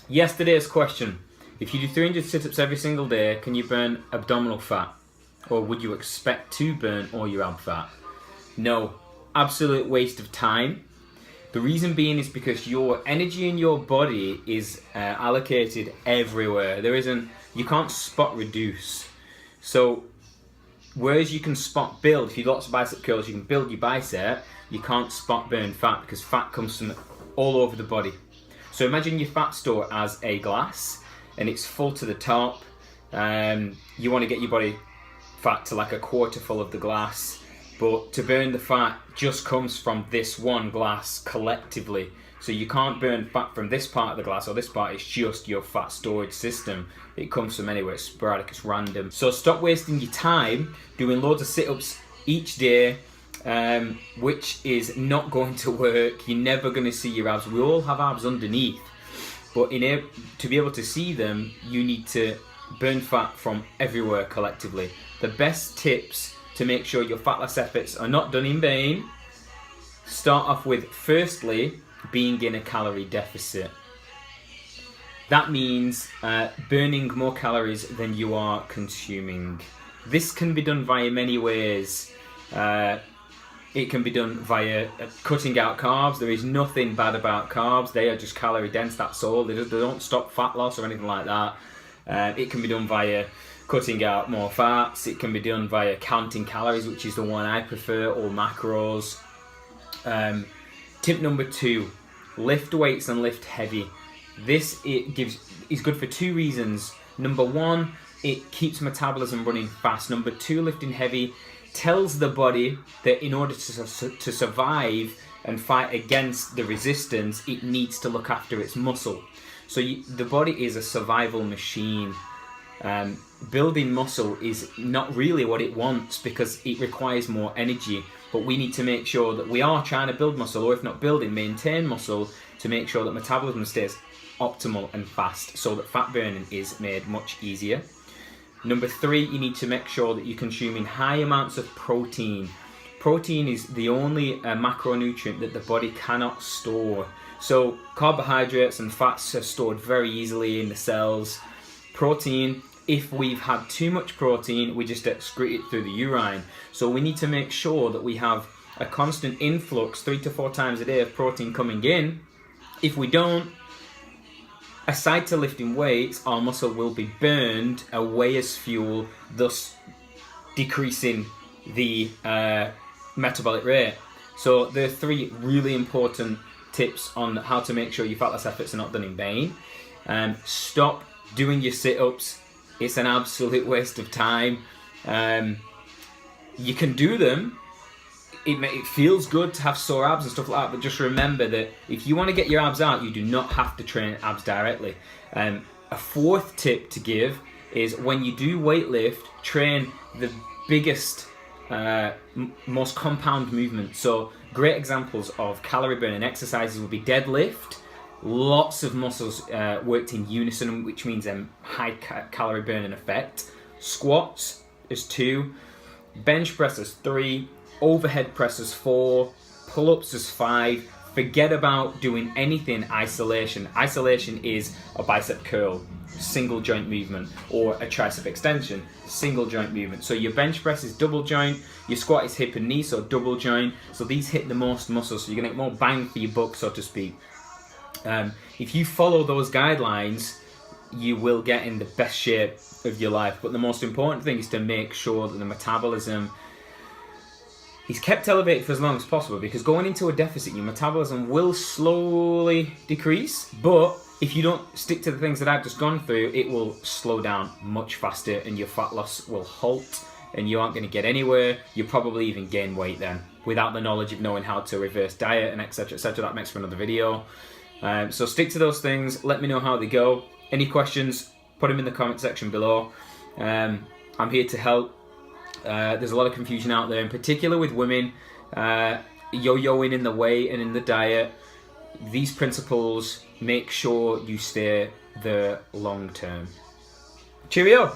Yesterday's question. If you do 300 sit-ups every single day, can you burn abdominal fat? Or would you expect to burn all your ab fat? No. Absolute waste of time. The reason being is because your energy in your body is allocated everywhere. You can't spot reduce. So, whereas you can spot build, if you do lots of bicep curls, you can build your bicep, you can't spot burn fat because fat comes from all over the body. So imagine your fat store as a glass and it's full to the top. You want to get your body fat to like a quarter full of the glass, but to burn the fat just comes from this one glass collectively. So you can't burn fat from this part of the glass or this part, it's just your fat storage system. It comes from anywhere, it's sporadic, it's random. So stop wasting your time doing loads of sit-ups each day, which is not going to work. You're never going to see your abs. We all have abs underneath, but to be able to see them, you need to burn fat from everywhere collectively. The best tips to make sure your fat loss efforts are not done in vain, start off with firstly being in a calorie deficit. That means burning more calories than you are consuming. This can be done via many ways. It can be done via cutting out carbs. There is nothing bad about carbs. They are just calorie dense, that's all. They don't stop fat loss or anything like that. It can be done via cutting out more fats. It can be done via counting calories, which is the one I prefer, or macros. Tip number 2, lift weights and lift heavy. This is good for 2 reasons. Number 1, it keeps metabolism running fast. Number 2, lifting heavy tells the body that in order to survive and fight against the resistance, it needs to look after its muscle. So the body is a survival machine. Building muscle is not really what it wants because it requires more energy, but we need to make sure that we are trying to build muscle, or if not building, maintain muscle, to make sure that metabolism stays optimal and fast so that fat burning is made much easier. Number 3, you need to make sure that you're consuming high amounts of protein. Protein is the only macronutrient that the body cannot store. So carbohydrates and fats are stored very easily in the cells. Protein, if we've had too much protein, we just excrete it through the urine. So we need to make sure that we have a constant influx 3 to 4 times a day of protein coming in. If we don't, aside to lifting weights, our muscle will be burned away as fuel, thus decreasing the metabolic rate. So there are 3 really important tips on how to make sure your fat loss efforts are not done in vain. Stop doing your sit-ups. It's an absolute waste of time. You can do them. It feels good to have sore abs and stuff like that, but just remember that if you want to get your abs out, you do not have to train abs directly. A 4th tip to give is when you do weightlift, train the biggest, most compound movement. So great examples of calorie burning exercises would be deadlift. Lots of muscles worked in unison, which means high calorie burning effect. Squats is 2, bench press is 3, overhead press is 4, pull-ups is 5. Forget about doing anything isolation. Isolation is a bicep curl, single joint movement, or a tricep extension, single joint movement. So your bench press is double joint, your squat is hip and knee, so double joint. So these hit the most muscles, so you're gonna get more bang for your buck, so to speak. If you follow those guidelines, you will get in the best shape of your life. But the most important thing is to make sure that the metabolism is kept elevated for as long as possible, because going into a deficit, your metabolism will slowly decrease. But if you don't stick to the things that I've just gone through, it will slow down much faster and your fat loss will halt and you aren't going to get anywhere. You'll probably even gain weight then, without the knowledge of knowing how to reverse diet and etc, etc. That makes for another video. So stick to those things. Let me know how they go. Any questions, put them in the comment section below. I'm here to help. There's a lot of confusion out there, in particular with women yo-yoing in the weight and in the diet. These principles make sure you stay there long term. Cheerio!